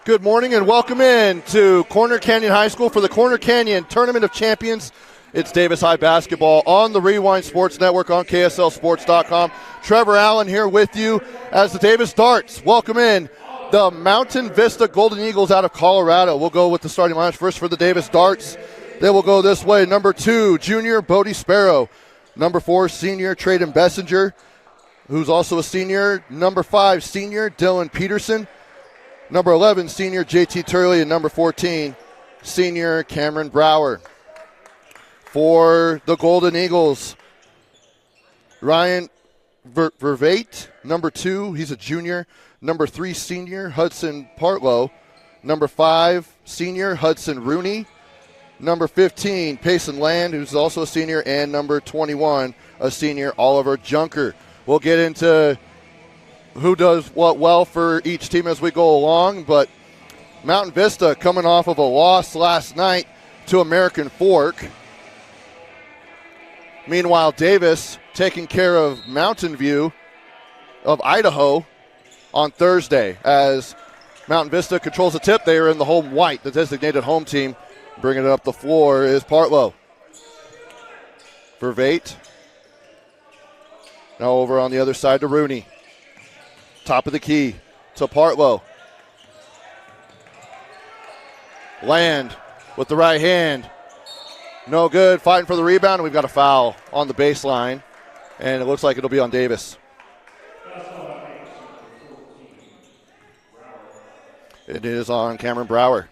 Good morning and welcome in to Corner Canyon High School for the Corner Canyon Tournament of Champions. It's Davis High basketball on the Rewind Sports Network on KSLSports.com. Trevor Allen here with you as the Davis Darts welcome in the Mountain Vista Golden Eagles out of Colorado. We'll go with the starting lineup first for the Davis Darts. They will go this way. Number 2, junior Bodie Sparrow. Number 4, senior Traden Bessinger, who's also a senior. Number 5, senior Dylan Peterson. Number 11, senior JT Turley. And number 14, senior Cameron Brower. For the Golden Eagles, Ryan Vervate, number 2, he's a junior. Number 3, senior Hudson Partlow. Number 5, senior Hudson Rooney. Number 15, Payson Land, who's also a senior. And number 21, a senior Oliver Junker. We'll get into who does what well for each team as we go along, but Mountain Vista coming off of a loss last night to American Fork. Meanwhile, Davis taking care of Mountain View of Idaho on Thursday as Mountain Vista controls the tip. They are in the home white, the designated home team. Bringing it up the floor is Partlow. Vervate. Now over on the other side to Rooney. Top of the key to Partlow. Land with the right hand. No good. Fighting for the rebound. We've got a foul on the baseline. And it looks like it'll be on Davis. It is on Cameron Brower.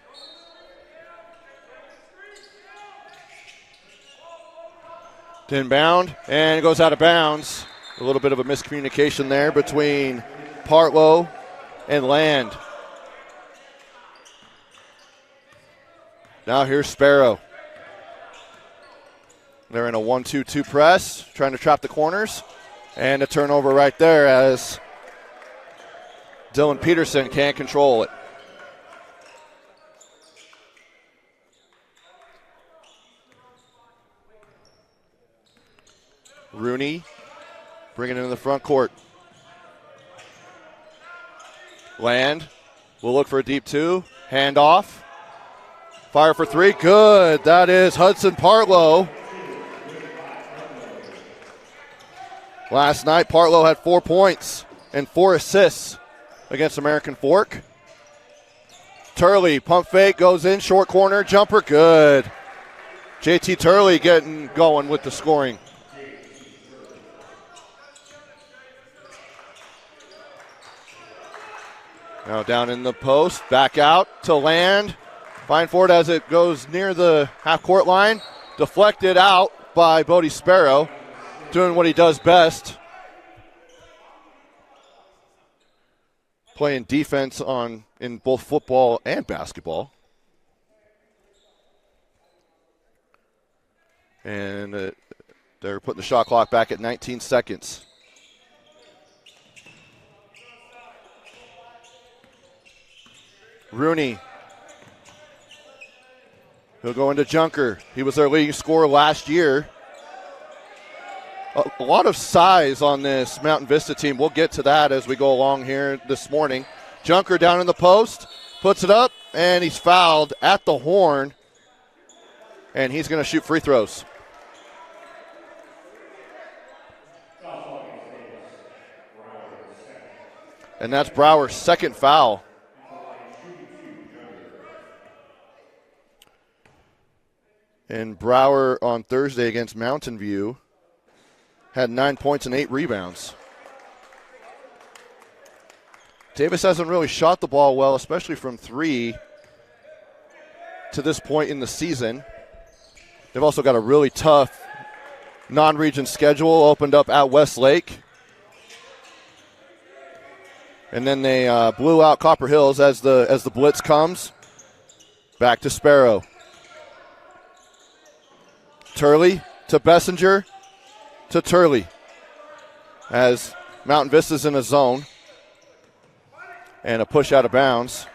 Inbound, and it goes out of bounds. A little bit of a miscommunication there between Partlow and Land. Now here's Sparrow. They're in a 1-2-2 press, trying to trap the corners. And a turnover right there as Dylan Peterson can't control it. Rooney bringing it in the front court. Land will look for a deep 2. Hand off. Fire for 3. Good. That is Hudson Partlow. Last night, Partlow had 4 points and 4 assists against American Fork. Turley, pump fake, goes in, short corner, jumper, good. JT Turley getting going with the scoring. Now down in the post, back out to Land. Fine for it as it goes near the half-court line. Deflected out by Bodie Sparrow, doing what he does best. Playing defense in both football and basketball. And they're putting the shot clock back at 19 seconds. Rooney. He'll go into Junker. He was their leading scorer last year. A lot of size on this Mountain Vista team. We'll get to that as we go along here this morning. Junker down in the post, puts it up, and he's fouled at the horn. And he's going to shoot free throws. And that's Brower's second foul. And Brower on Thursday against Mountain View had 9 points and 8 rebounds. Davis hasn't really shot the ball well, especially from 3 to this point in the season. They've also got a really tough non-region schedule opened up at Westlake. And then they blew out Copper Hills as the blitz comes. Back to Sparrow. Turley to Bessinger to Turley as Mountain Vista's in a zone. And a push out of bounds.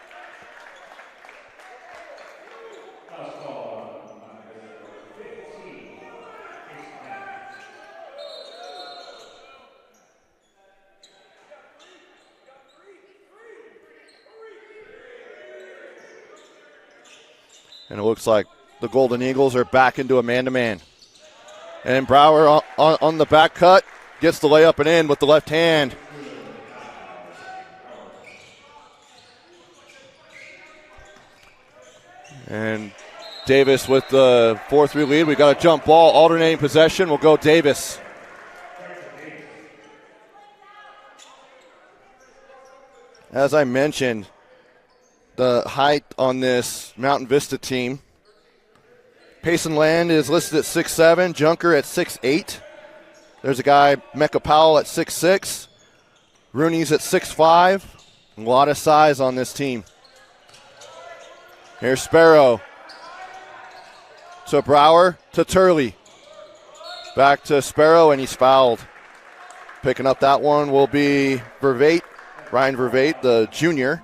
And it looks like the Golden Eagles are back into a man-to-man. And Brower on the back cut gets the layup and in with the left hand. And Davis with the 4-3 lead. We got a jump ball, alternating possession. We'll go Davis. As I mentioned, the height on this Mountain Vista team, Payson Land is listed at 6'7", Junker at 6'8". There's a guy, Mecca Powell, at 6'6". Rooney's at 6'5". A lot of size on this team. Here's Sparrow to Brower to Turley. Back to Sparrow, and he's fouled. Picking up that one will be Vervate, Ryan Vervate, the junior.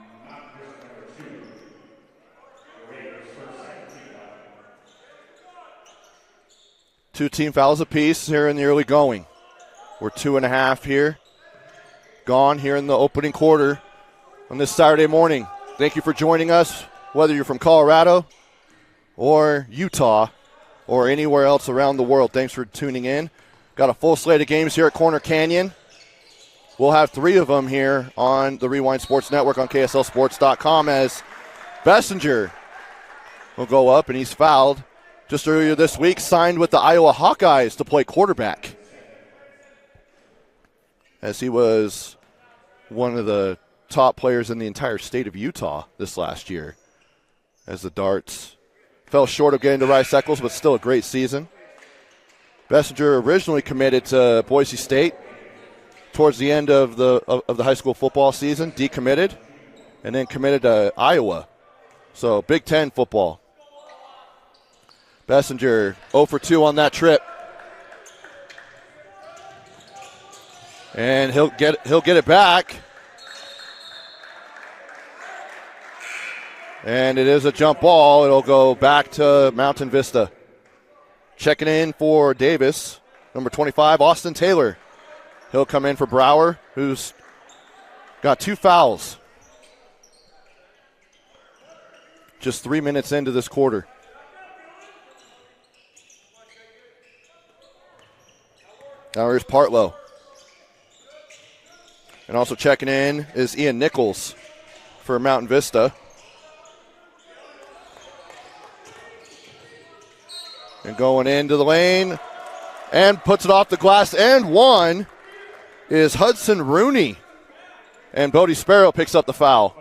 Two team fouls apiece here in the early going. We're 2.5 here. Gone here in the opening quarter on this Saturday morning. Thank you for joining us, whether you're from Colorado or Utah or anywhere else around the world. Thanks for tuning in. Got a full slate of games here at Corner Canyon. We'll have 3 of them here on the Rewind Sports Network on KSLSports.com as Bessinger will go up, and he's fouled. Just earlier this week, signed with the Iowa Hawkeyes to play quarterback, as he was one of the top players in the entire state of Utah this last year, as the Darts fell short of getting to Rice-Eccles, but still a great season. Bessinger originally committed to Boise State towards the end of the high school football season, decommitted, and then committed to Iowa. So Big Ten football. Bessinger 0 for 2 on that trip. And he'll get it back. And it is a jump ball. It'll go back to Mountain Vista. Checking in for Davis, number 25, Austin Taylor. He'll come in for Brower, who's got 2 fouls. Just 3 minutes into this quarter. Now here's Partlow. And also checking in is Ian Nichols for Mountain Vista. And going into the lane and puts it off the glass and one is Hudson Rooney. And Bodie Sparrow picks up the foul.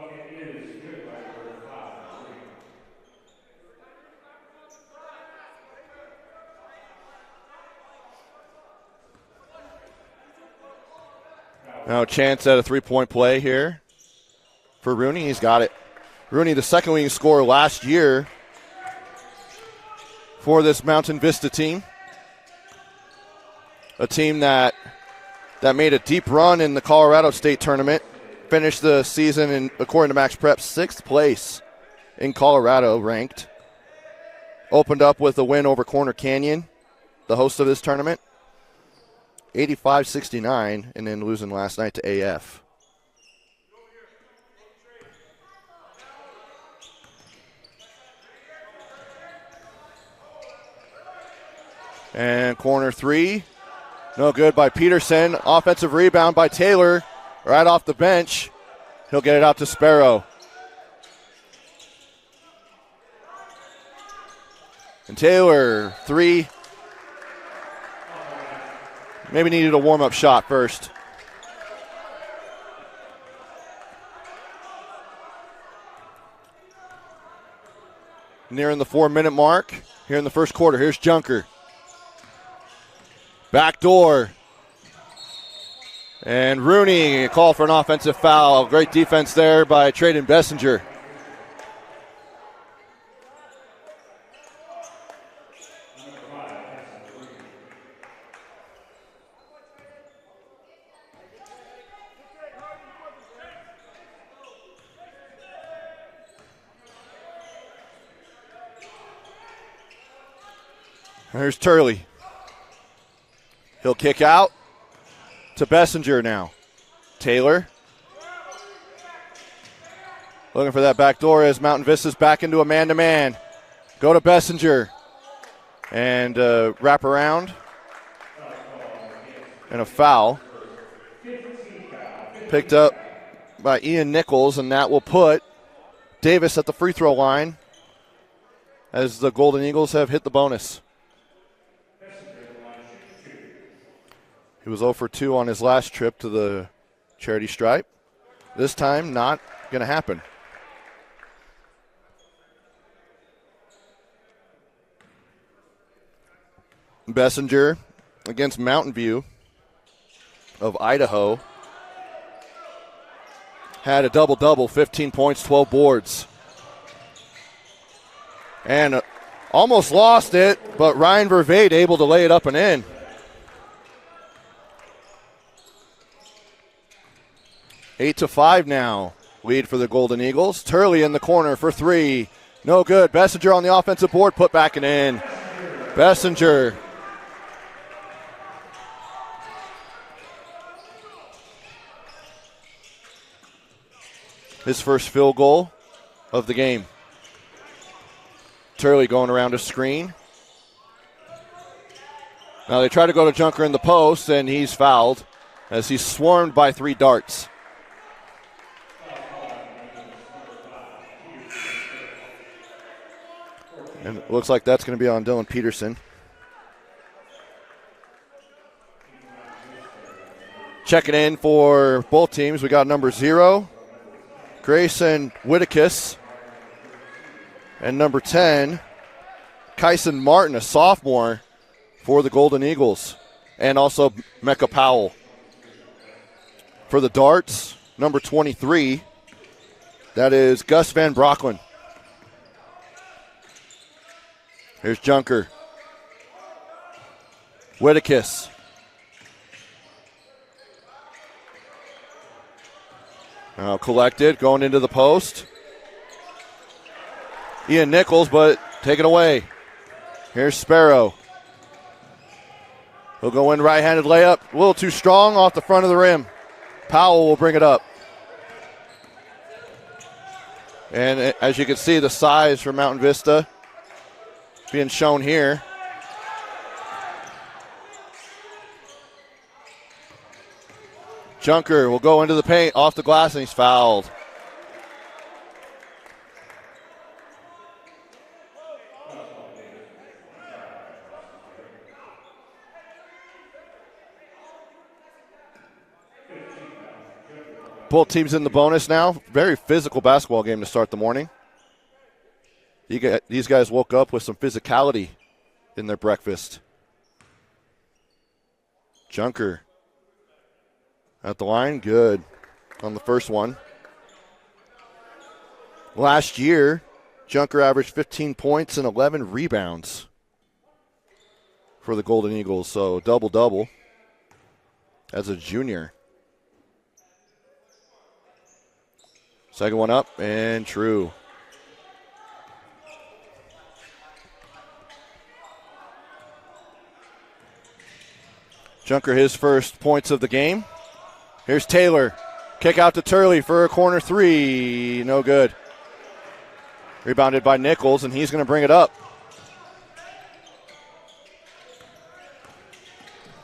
Now a chance at a 3-point play here for Rooney. He's got it. Rooney, the second leading scorer last year for this Mountain Vista team. A team that made a deep run in the Colorado State tournament. Finished the season, in, according to Max Prep, 6th place in Colorado ranked. Opened up with a win over Corner Canyon, the host of this tournament. 85-69, and then losing last night to AF. And corner 3, no good by Peterson. Offensive rebound by Taylor, right off the bench. He'll get it out to Sparrow. And Taylor, 3. Maybe needed a warm-up shot first. Nearing the 4-minute mark here in the first quarter. Here's Junker. Back door. And Rooney, a call for an offensive foul. Great defense there by Trayden Bessinger. Here's Turley. He'll kick out to Bessinger now. Taylor. Looking for that back door as Mountain Vista's back into a man-to-man. Go to Bessinger. And wrap around. And a foul. Picked up by Ian Nichols, and that will put Davis at the free throw line as the Golden Eagles have hit the bonus. He was 0 for 2 on his last trip to the charity stripe. This time, not going to happen. Bessinger against Mountain View of Idaho. Had a double-double, 15 points, 12 boards. And almost lost it, but Ryan Vervade able to lay it up and in. Eight to 5 now. Lead for the Golden Eagles. Turley in the corner for three. No good. Bessinger on the offensive board, put back and in. Bessinger. His first field goal of the game. Turley going around a screen. Now they try to go to Junker in the post, and he's fouled as he's swarmed by 3 darts. And it looks like that's going to be on Dylan Peterson. Checking in for both teams, we got number 0, Grayson Whittakis. And number 10, Kyson Martin, a sophomore for the Golden Eagles. And also Mecca Powell. For the darts, number 23, that is Gus Van Brocklin. Here's Junker. Whittakis. Now collected, going into the post. Ian Nichols, but taken away. Here's Sparrow. He'll go in right-handed layup. A little too strong off the front of the rim. Powell will bring it up. And as you can see, the size for Mountain Vista being shown here. Junker will go into the paint, off the glass, and he's fouled. Both teams in the bonus now. Very physical basketball game to start the morning. These guys woke up with some physicality in their breakfast. Junker at the line, good on the first one. Last year, Junker averaged 15 points and 11 rebounds for the Golden Eagles, so double-double as a junior. Second one up, and true. Junker, his first points of the game. Here's Taylor. Kick out to Turley for a corner three. No good. Rebounded by Nichols, and he's going to bring it up.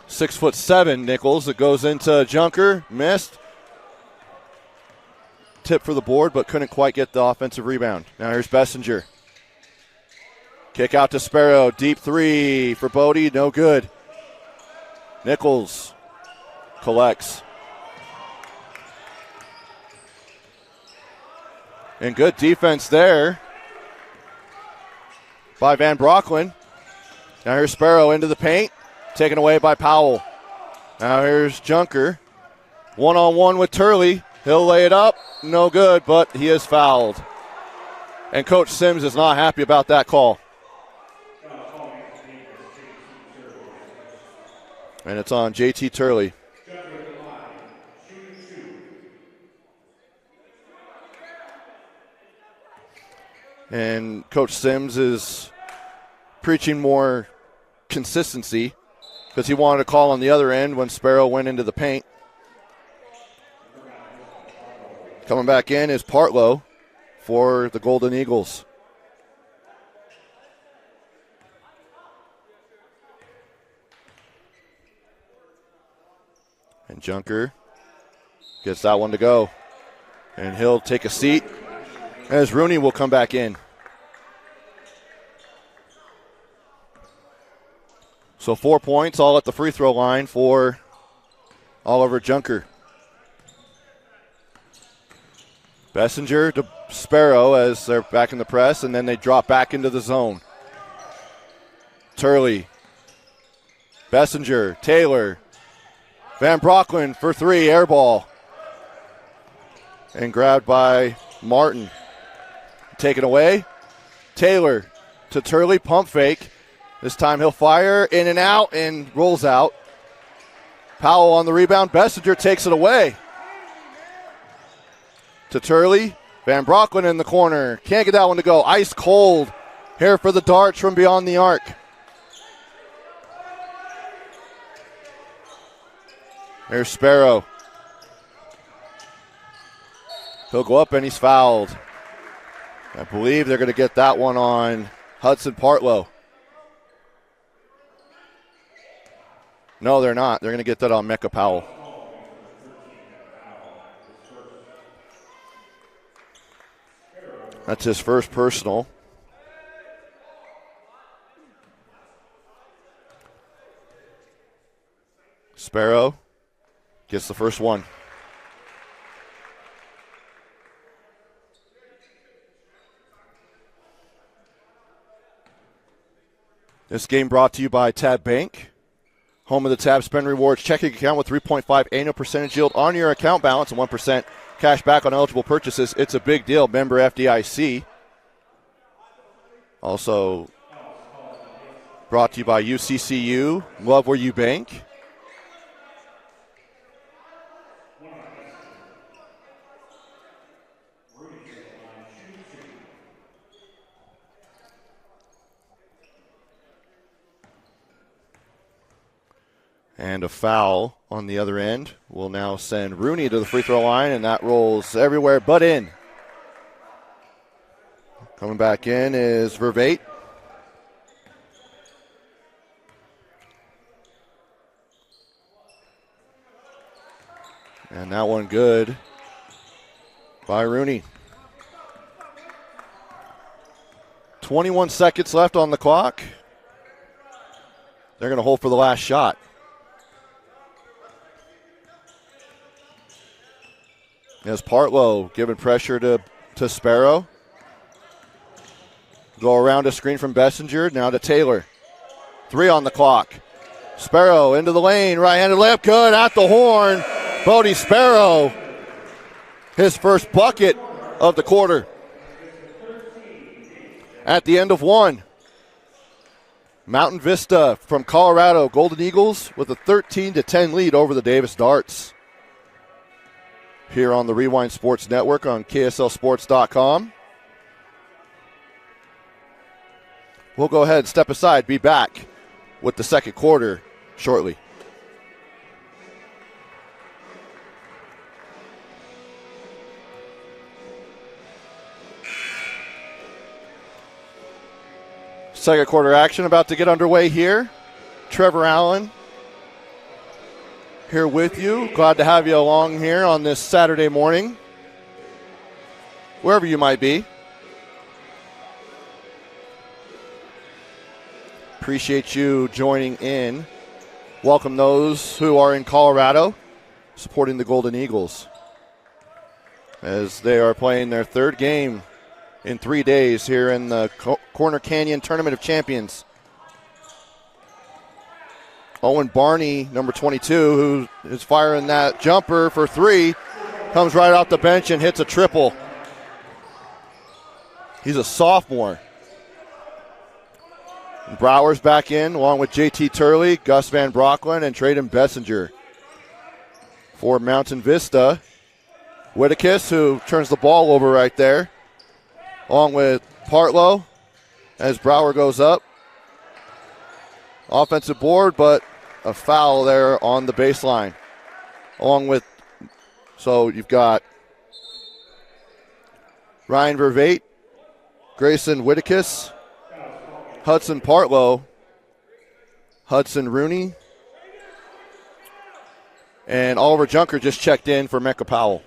6'7" Nichols. It goes into Junker. Missed. Tip for the board, but couldn't quite get the offensive rebound. Now here's Bessinger. Kick out to Sparrow. Deep three for Bodie. No good. Nichols collects. And good defense there by Van Brocklin. Now here's Sparrow into the paint. Taken away by Powell. Now here's Junker. One-on-one with Turley. He'll lay it up. No good, but he is fouled. And Coach Sims is not happy about that call. And it's on JT Turley. And Coach Sims is preaching more consistency because he wanted to call on the other end when Sparrow went into the paint. Coming back in is Partlow for the Golden Eagles. Junker gets that one to go. And he'll take a seat as Rooney will come back in. So 4 points, all at the free throw line for Oliver Junker. Bessinger to Sparrow as they're back in the press, and then they drop back into the zone. Turley, Bessinger, Taylor, Van Brocklin for three, air ball. And grabbed by Martin. Taken away. Taylor to Turley, pump fake. This time he'll fire in and out and rolls out. Powell on the rebound. Bessinger takes it away. To Turley. Van Brocklin in the corner. Can't get that one to go. Ice cold here for the darts from beyond the arc. There's Sparrow. He'll go up and he's fouled. I believe they're going to get that one on Hudson Partlow. No, they're not. They're going to get that on Mecca Powell. That's his first personal. Sparrow gets the first one. This game brought to you by Tab Bank, home of the Tab Spend Rewards checking account with 3.5 annual percentage yield on your account balance and 1% cash back on eligible purchases. It's a big deal. Member FDIC. Also brought to you by UCCU. Love where you bank. And a foul on the other end will now send Rooney to the free throw line, and that rolls everywhere but in. Coming back in is Vervate. And that one good by Rooney. 21 seconds left on the clock. They're going to hold for the last shot. As Partlow giving pressure to Sparrow. Go around a screen from Bessinger, now to Taylor. 3 on the clock. Sparrow into the lane, right-handed layup, good at the horn. Bodie Sparrow, his first bucket of the quarter. At the end of one, Mountain Vista from Colorado, Golden Eagles with a 13-10 lead over the Davis Darts. Here on the Rewind Sports Network on KSLSports.com. We'll go ahead and step aside, be back with the second quarter shortly. Second quarter action about to get underway here. Trevor Allen here with you. Glad to have you along here on this Saturday morning, wherever you might be. Appreciate you joining in. Welcome those who are in Colorado supporting the Golden Eagles as they are playing their third game in 3 days here in the Corner Canyon Tournament of Champions. Owen Barney, number 22, who is firing that jumper for 3, comes right off the bench and hits a triple. He's a sophomore. And Brower's back in, along with J.T. Turley, Gus Van Brocklin, and Traden Bessinger. For Mountain Vista, Whittakis, who turns the ball over right there, along with Partlow, as Brower goes up. Offensive board, but a foul there on the baseline. Along with, so you've got Ryan Vervate, Grayson Whittakis, Hudson Partlow, Hudson Rooney, And Oliver Junker just checked in for Mecca Powell.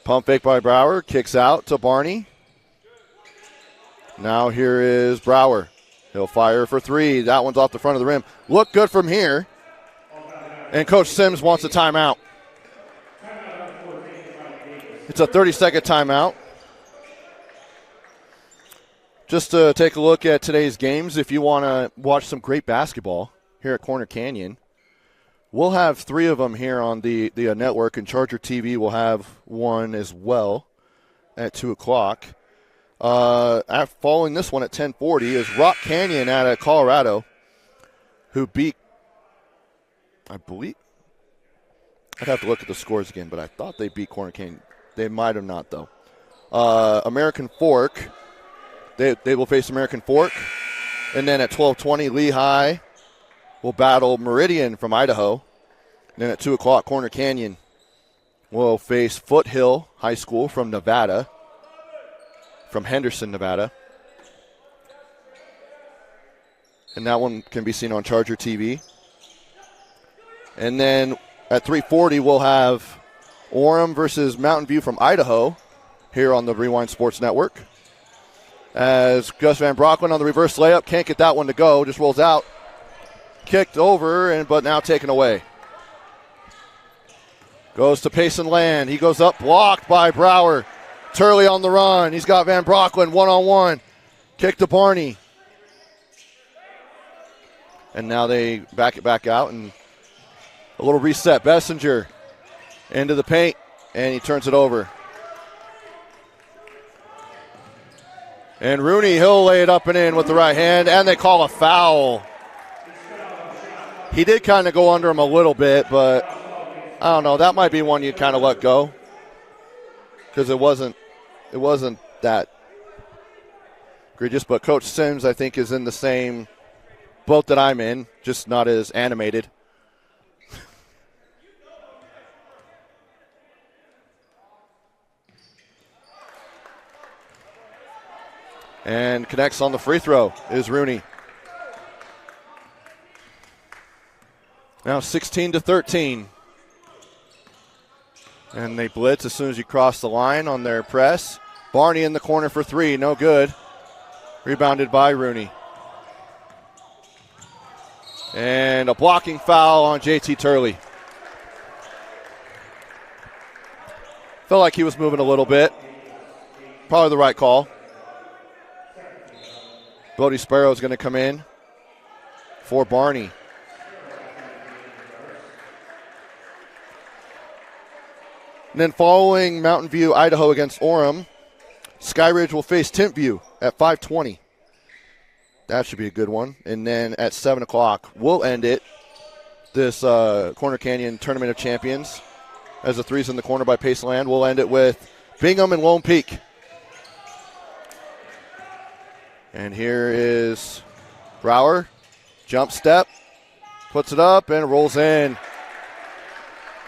Pump fake by Brower. Kicks out to Barney. Now here is Brower. He'll fire for three. That one's off the front of the rim. Look good from here. And Coach Sims wants a timeout. It's a 30-second timeout. Just to take a look at today's games, if you want to watch some great basketball here at Corner Canyon, we'll have 3 of them here on the network, and Charger TV will have one as well at 2 o'clock. Following this one at 10:40 is Rock Canyon out of Colorado, who beat, I believe, I'd have to look at the scores again, but I thought they beat Corner Canyon. They might have not, though. American Fork, they will face American Fork. And then at 12:20, Lehigh will battle Meridian from Idaho. And then at 2 o'clock, Corner Canyon will face Foothill High School from Nevada, from Henderson, Nevada. And that one can be seen on Charger TV. And then at 3:40, we'll have Orem versus Mountain View from Idaho here on the Rewind Sports Network. As Gus Van Brocklin on the reverse layup, can't get that one to go, just rolls out. Kicked over, but now taken away. Goes to Payson Land. He goes up, blocked by Brower. Turley on the run. He's got Van Brocklin one-on-one. Kick to Barney. And now they back it back out, and a little reset. Bessinger into the paint, and he turns it over. And Rooney, he'll lay it up and in with the right hand, and they call a foul. He did kind of go under him a little bit, but I don't know. That might be one you kind of let go, because it wasn't that egregious. But Coach Sims, I think, is in the same boat that I'm in, just not as animated. And connects on the free throw is Rooney. Now 16-13. And they blitz as soon as you cross the line on their press. Barney in the corner for three, no good. Rebounded by Rooney. And a blocking foul on JT Turley. Felt like he was moving a little bit. Probably the right call. Bodie Sparrow is going to come in for Barney. And then following Mountain View, Idaho against Orem, Skyridge will face Timpview at 5:20. That should be a good one. And then at 7 o'clock, we'll end it. This Corner Canyon Tournament of Champions, as the three's in the corner by Paceland, we'll end it with Bingham and Lone Peak. And here is Brower. Jump step. Puts it up and rolls in.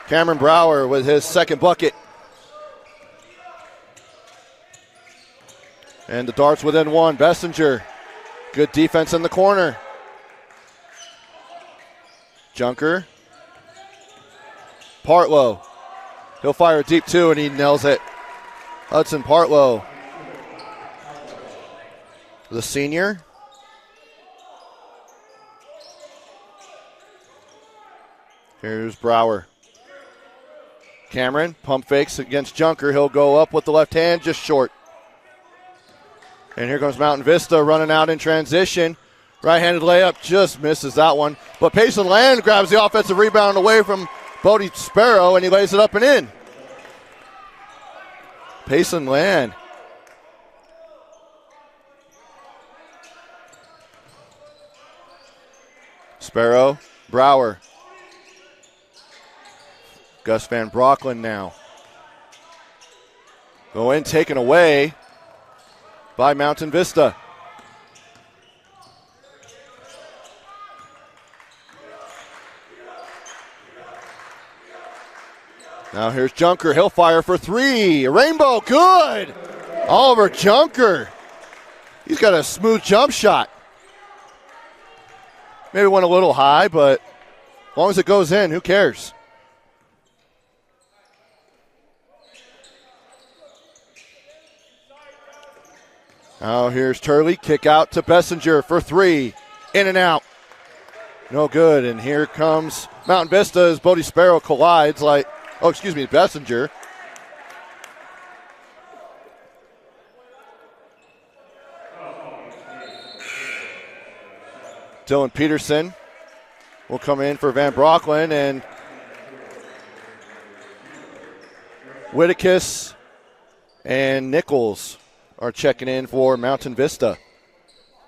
Cameron Brower with his second bucket. And the Darts within one. Bessinger. Good defense in the corner. Junker. Partlow. He'll fire deep two, and he nails it. Hudson Partlow, the senior. Here's Brower. Cameron, pump fakes against Junker. He'll go up with the left hand, just short. And here comes Mountain Vista running out in transition. Right-handed layup, just misses that one. But Payson Land grabs the offensive rebound away from Bodie Sparrow, and he lays it up and in. Payson Land. Sparrow, Brower. Gus Van Brocklin now. Go in, taken away by Mountain Vista. Now here's Junker. He'll fire for three. Rainbow, good. Oliver Junker. He's got a smooth jump shot. Maybe went a little high, but as long as it goes in, who cares? Now here's Turley. Kick out to Bessinger for three. In and out. No good. And here comes Mountain Vista as Bodie Sparrow collides Bessinger. Dylan Peterson will come in for Van Brocklin, and Whittakis and Nichols are checking in for Mountain Vista.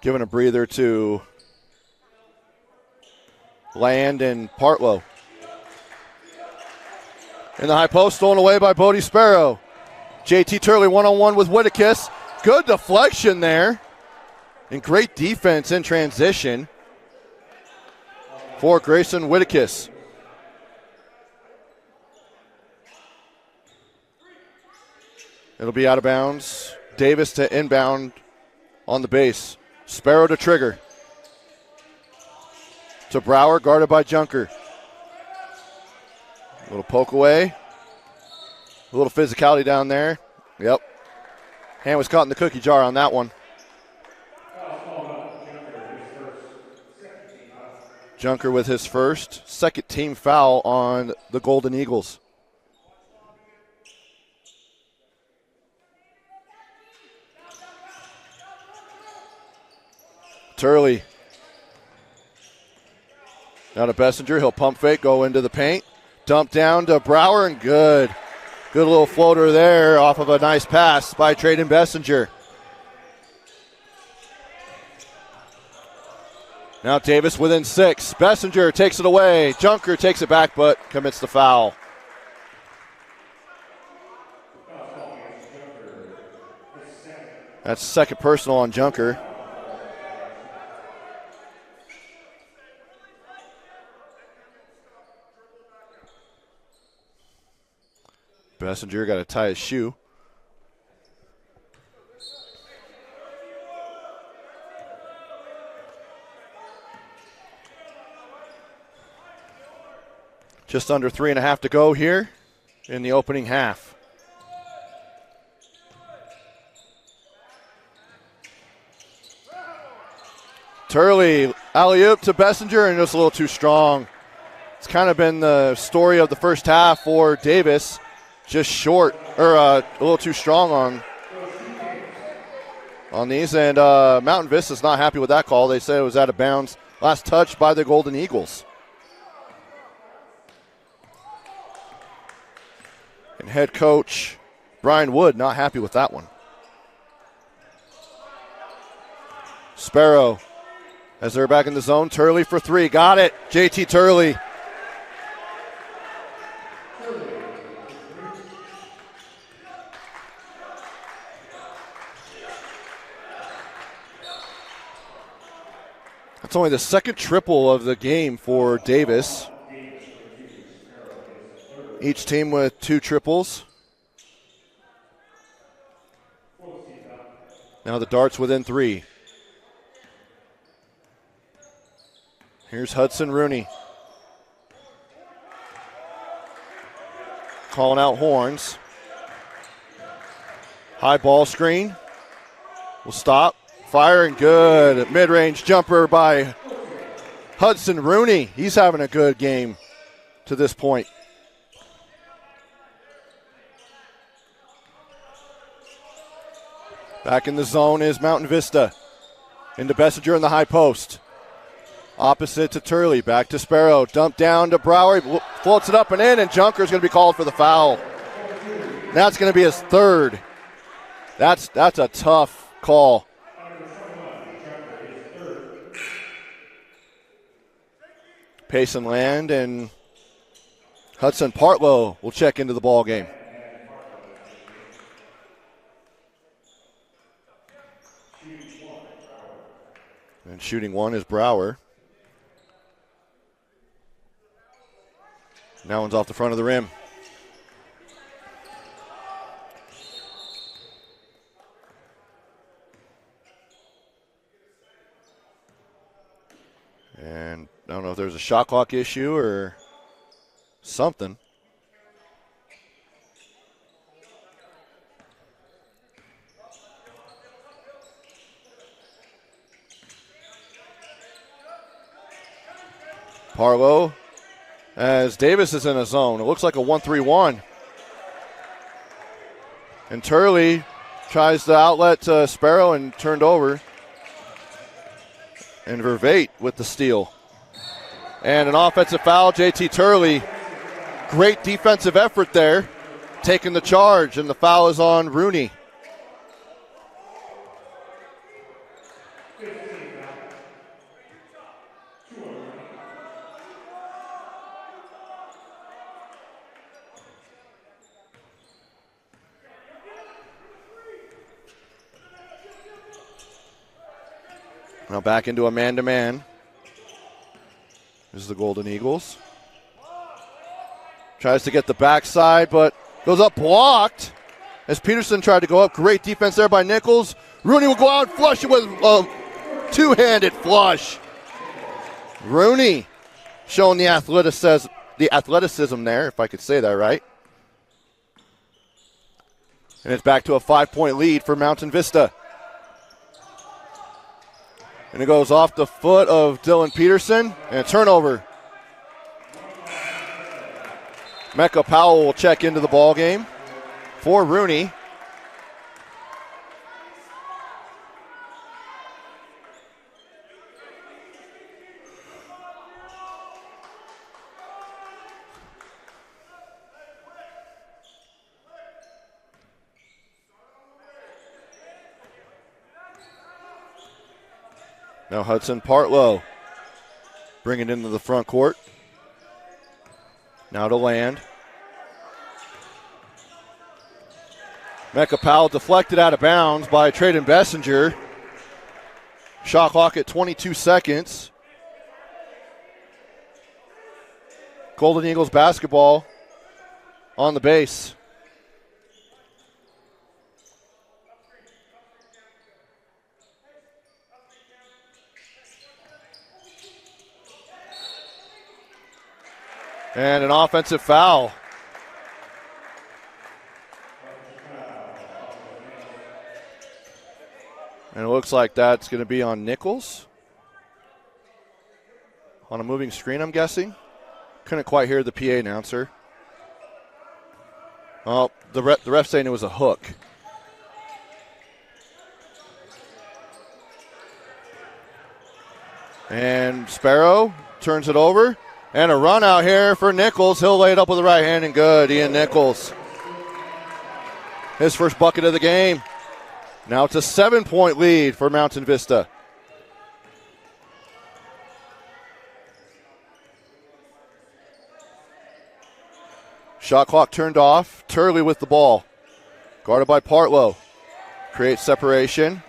Giving a breather to Land and Partlow. In the high post, stolen away by Bodie Sparrow. JT Turley one-on-one with Whittakis. Good deflection there. And great defense in transition for Grayson Whittakis. It'll be out of bounds. Davis to inbound on the base. Sparrow to trigger. To Brower, guarded by Junker. A little poke away. A little physicality down there. Yep. Hand was caught in the cookie jar on that one. Junker with his first, second team foul on the Golden Eagles. Turley. Now to Bessinger. He'll pump fake, go into the paint. Dump down to Brower, and good. Good little floater there off of a nice pass by Trayden Bessinger. Now Davis within 6. Bessinger takes it away. Junker takes it back, but commits the foul. That's second personal on Junker. Bessinger got to tie his shoe. Just under 3.5 to go here in the opening half. Turley, alley-oop to Bessinger, and just a little too strong. It's kind of been the story of the first half for Davis. Just short, or a little too strong on these. And Mountain Vista's not happy with that call. They said it was out of bounds. Last touch by the Golden Eagles. And head coach Brian Wood not happy with that one. Sparrow, as they're back in the zone, Turley for three. Got it, JT Turley. It's only the second triple of the game for Davis. Each team with 2 triples. Now the Darts within 3. Here's Hudson Rooney. Calling out horns. High ball screen. Will stop. Firing good. Mid-range jumper by Hudson Rooney. He's having a good game to this point. Back in the zone is Mountain Vista. Into Bessinger in the high post. Opposite to Turley. Back to Sparrow. Dump down to Brower. He floats it up and in, and Junker's going to be called for the foul. That's going to be his third. That's a tough call. Payson Land and Hudson Partlow will check into the ball game. And shooting one is Brower. That one's off the front of the rim. And I don't know if there's a shot clock issue or something. Parlow as Davis is in a zone. It looks like a 1-3-1. And Turley tries the outlet to Sparrow and turned over. And Vervate with the steal. And an offensive foul, JT Turley. Great defensive effort there, taking the charge, and the foul is on Rooney. Now back into a man-to-man. This is the Golden Eagles. Tries to get the backside, but goes up blocked. As Peterson tried to go up. Great defense there by Nichols. Rooney will go out and flush it with a two-handed flush. Rooney showing the athleticism there, if I could say that right. And it's back to a 5-point lead for Mountain Vista. And it goes off the foot of Dylan Peterson, and a turnover. Mecca Powell will check into the ball game for Rooney. Now Hudson Partlow bring it into the front court. Now to Land. Mecca Powell deflected out of bounds by Traden Bessinger. Shot clock at 22 seconds. Golden Eagles basketball on the base. And an offensive foul. And it looks like that's going to be on Nichols. On a moving screen, I'm guessing. Couldn't quite hear the PA announcer. Oh, the ref saying it was a hook. And Sparrow turns it over. And a run out here for Nichols. He'll lay it up with the right hand and good. Ian Nichols. His first bucket of the game. Now it's a 7-point lead for Mountain Vista. Shot clock turned off. Turley with the ball. Guarded by Partlow. Creates separation.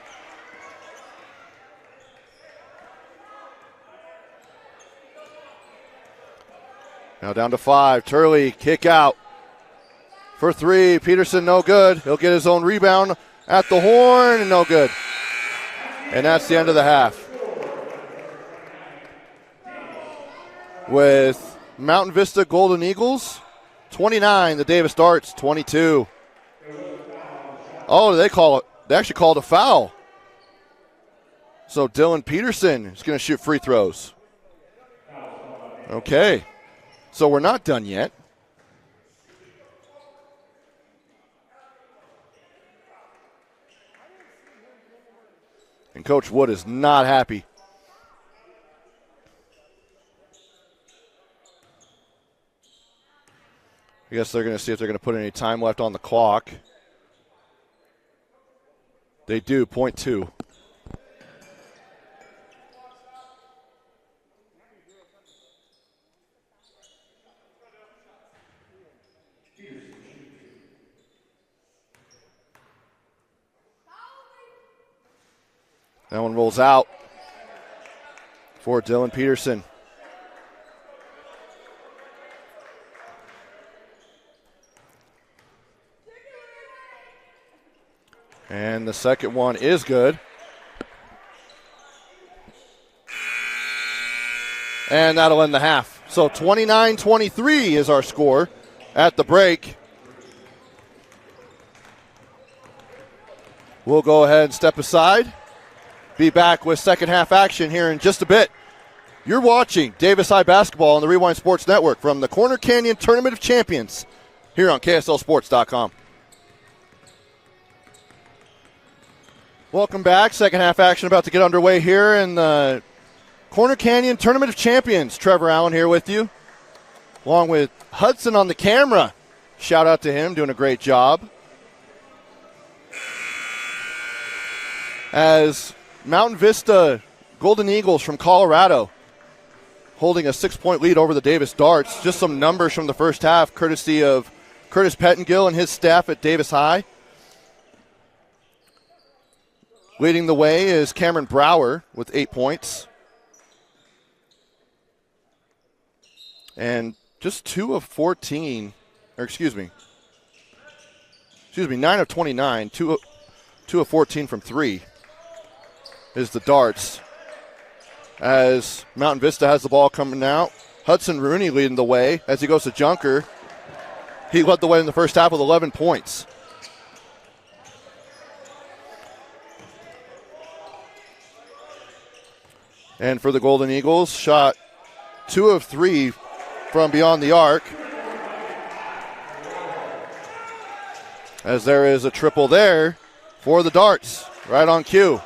Now down to 5. Turley, kick out. For 3. Peterson, no good. He'll get his own rebound at the horn, and no good. And that's the end of the half. With Mountain Vista Golden Eagles, 29. The Davis Darts, 22. Oh, they actually called a foul. So Dylan Peterson is going to shoot free throws. Okay. So we're not done yet. And Coach Wood is not happy. I guess they're going to see if they're going to put any time left on the clock. They do, .2. That one rolls out for Dylan Peterson. And the second one is good. And that'll end the half. So 29-23 is our score at the break. We'll go ahead and step aside. Be back with second half action here in just a bit. You're watching Davis High Basketball on the Rewind Sports Network from the Corner Canyon Tournament of Champions here on KSLSports.com. Welcome back. Second half action about to get underway here in the Corner Canyon Tournament of Champions. Trevor Allen here with you, along with Hudson on the camera. Shout out to him, doing a great job. As Mountain Vista Golden Eagles from Colorado holding a 6-point lead over the Davis Darts. Just some numbers from the first half, courtesy of Curtis Pettengill and his staff at Davis High. Leading the way is Cameron Brower with 8 points. And just 9 of 29, 2 of 14 from 3 is the Darts. As Mountain Vista has the ball coming out. Hudson Rooney leading the way as he goes to Junker. He led the way in the first half with 11 points. And for the Golden Eagles, shot 2 of 3 from beyond the arc. As there is a triple there for the Darts, right on cue.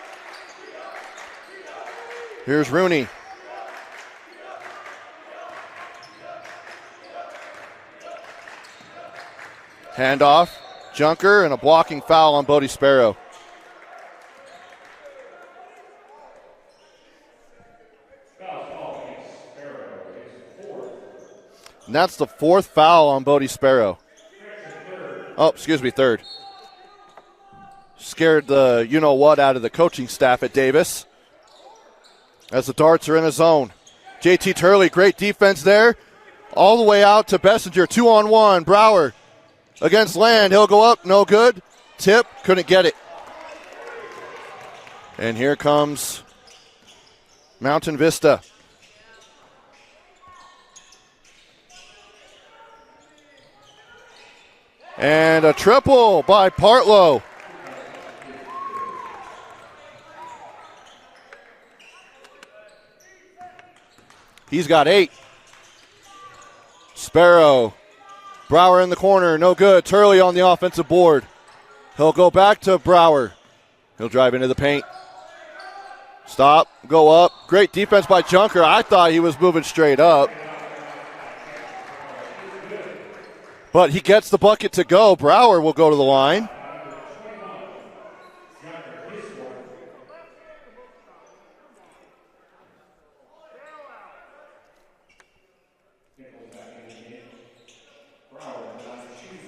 Here's Rooney. Handoff, Junker, and a blocking foul on Bodie Sparrow. And that's the 4th foul on Bodie Sparrow. Third. Scared the you-know-what out of the coaching staff at Davis. As the Darts are in a zone. JT Turley, great defense there. All the way out to Bessinger, 2-on-1. Brower against Land. He'll go up, no good. Tip, couldn't get it. And here comes Mountain Vista. And a triple by Partlow. He's got 8. Sparrow. Brower in the corner, no good. Turley on the offensive board. He'll go back to Brower. He'll drive into the paint. Stop, go up. Great defense by Junker. I thought he was moving straight up. But he gets the bucket to go. Brower will go to the line.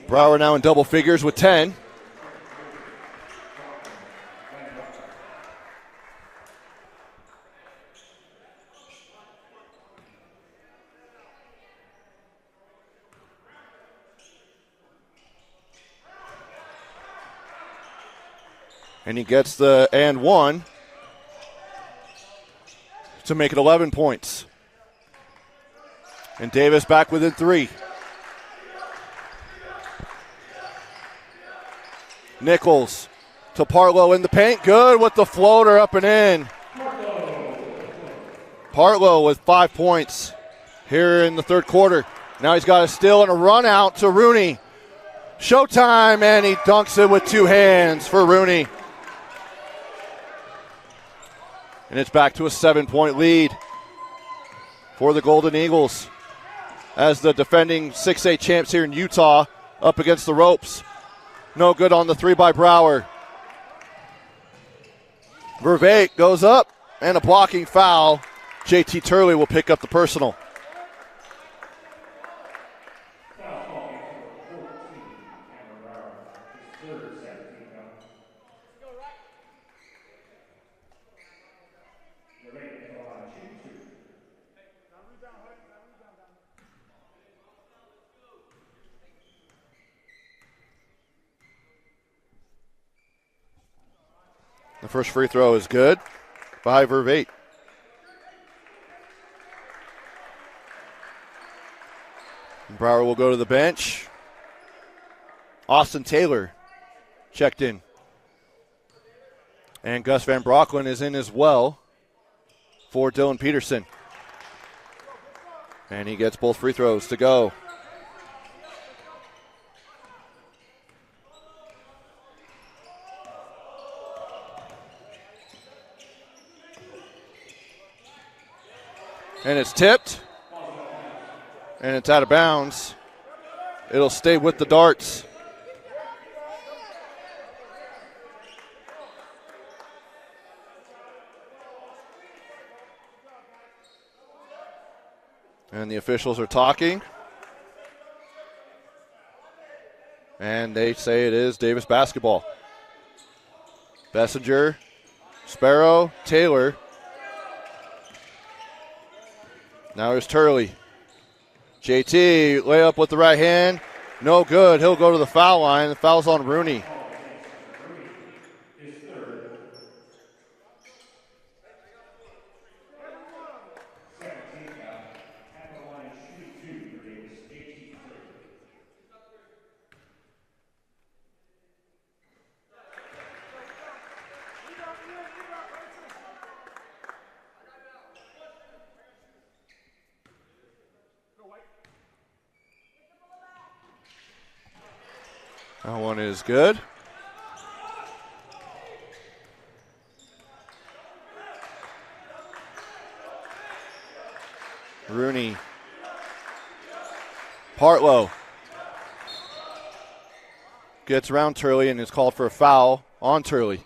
Brower now in double figures with 10. And he gets the and 1 to make it 11 points. And Davis back within 3. Nichols to Partlow in the paint. Good with the floater up and in. Partlow with 5 points here in the third quarter. Now he's got a steal and a run out to Rooney. Showtime, and he dunks it with 2 hands for Rooney. And it's back to a 7-point lead for the Golden Eagles as the defending 6A champs here in Utah up against the ropes. No good on the 3 by Brower. Vervate goes up, and a blocking foul. JT Turley will pick up the personal. The first free throw is good by Vervate. Brower will go to the bench. Austin Taylor checked in. And Gus Van Brocklin is in as well for Dylan Peterson. And he gets both free throws to go. And it's tipped. And it's out of bounds. It'll stay with the Darts. And the officials are talking. And they say it is Davis basketball. Bessinger, Sparrow, Taylor. Now here's Turley. JT, layup with the right hand. No good. He'll go to the foul line. The foul's on Rooney. That one is good. Rooney. Partlow gets around Turley and is called for a foul on Turley.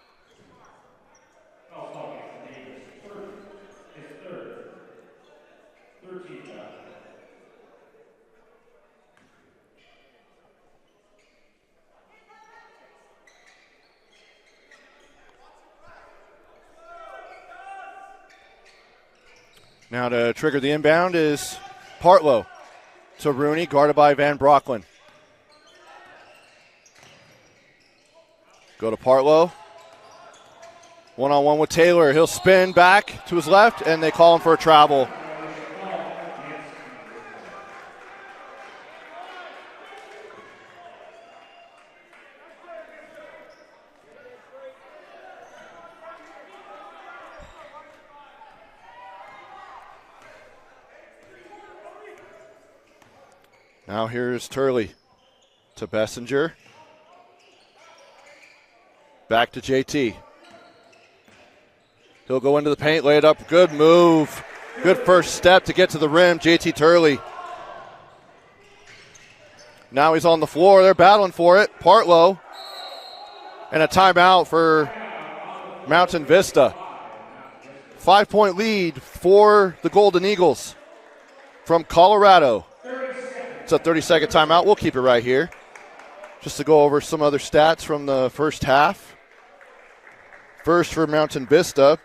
Now to trigger the inbound is Partlow to Rooney, guarded by Van Brocklin. Go to Partlow. One-on-one with Taylor. He'll spin back to his left, and they call him for a travel. Now here's Turley to Bessinger. Back to JT. He'll go into the paint, lay it up. Good move. Good first step to get to the rim, JT Turley. Now he's on the floor. They're battling for it. Partlow. And a timeout for Mountain Vista. 5-point lead for the Golden Eagles from Colorado. It's a 30-second timeout. We'll keep it right here just to go over some other stats from the first half. First for Mountain Vista,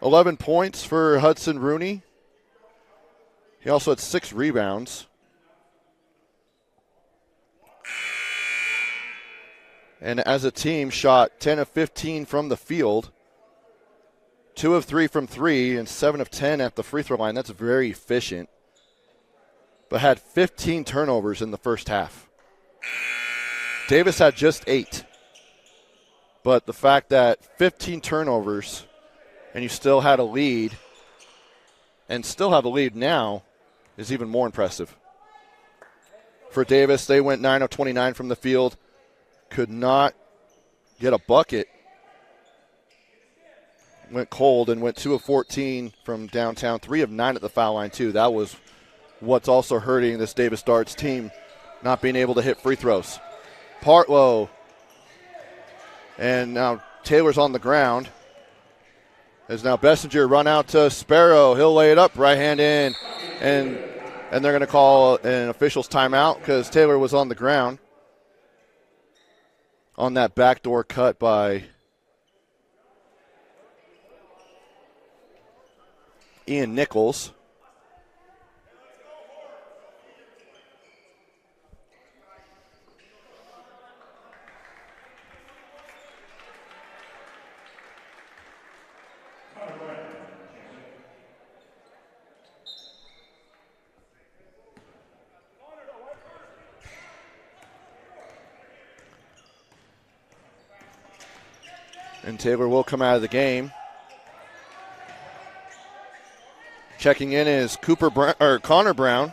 11 points for Hudson Rooney. He also had 6 rebounds. And as a team, shot 10 of 15 from the field, 2 of 3 from 3, and 7 of 10 at the free throw line. That's very efficient. But had 15 turnovers in the first half. Davis had just 8. But the fact that 15 turnovers and you still had a lead and still have a lead now is even more impressive. For Davis, they went 9 of 29 from the field. Could not get a bucket. Went cold and went 2 of 14 from downtown. 3 of 9 at the foul line, too. That was what's also hurting this Davis Darts team, not being able to hit free throws. Partlow. And now Taylor's on the ground. As now Bessinger run out to Sparrow. He'll lay it up, right hand in. And they're going to call an official's timeout because Taylor was on the ground on that backdoor cut by Ian Nichols. And Taylor will come out of the game. Checking in is Connor Brown.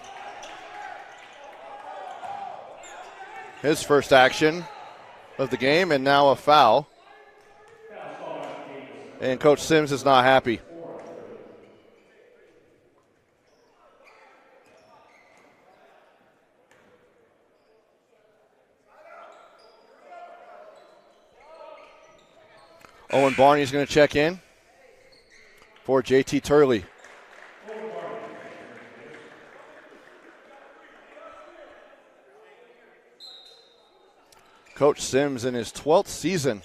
His first action of the game, and now a foul. And Coach Sims is not happy. Owen Barney's going to check in for JT Turley. Coach Sims in his 12th season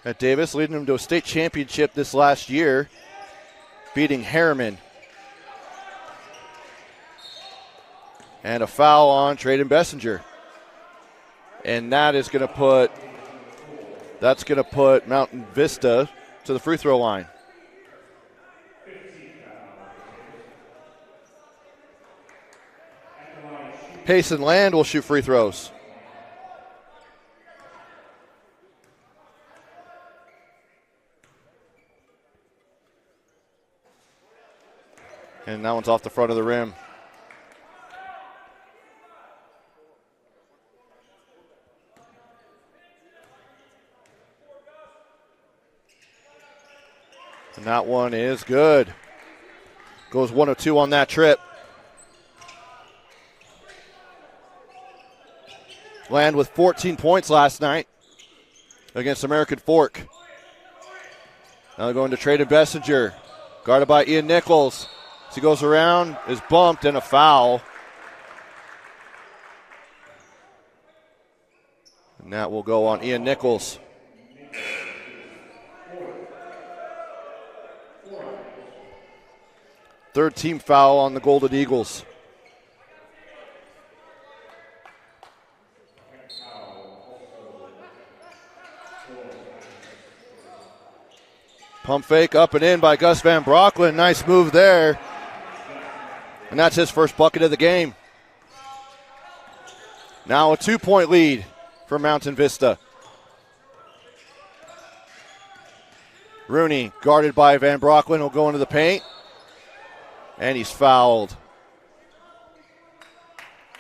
at Davis, leading him to a state championship this last year, beating Harriman. And a foul on Traden Bessinger. And that's going to put Mountain Vista to the free throw line. Payson Land will shoot free throws. And that one's off the front of the rim. And that one is good. Goes 1 of 2 on that trip. Land with 14 points last night against American Fork. Now going to Traden Bessinger. Guarded by Ian Nichols. As he goes around, is bumped, and a foul. And that will go on Ian Nichols. Third team foul on the Golden Eagles. Pump fake up and in by Gus Van Brocklin. Nice move there. And that's his first bucket of the game. Now a 2-point lead for Mountain Vista. Rooney, guarded by Van Brocklin, will go into the paint. And he's fouled.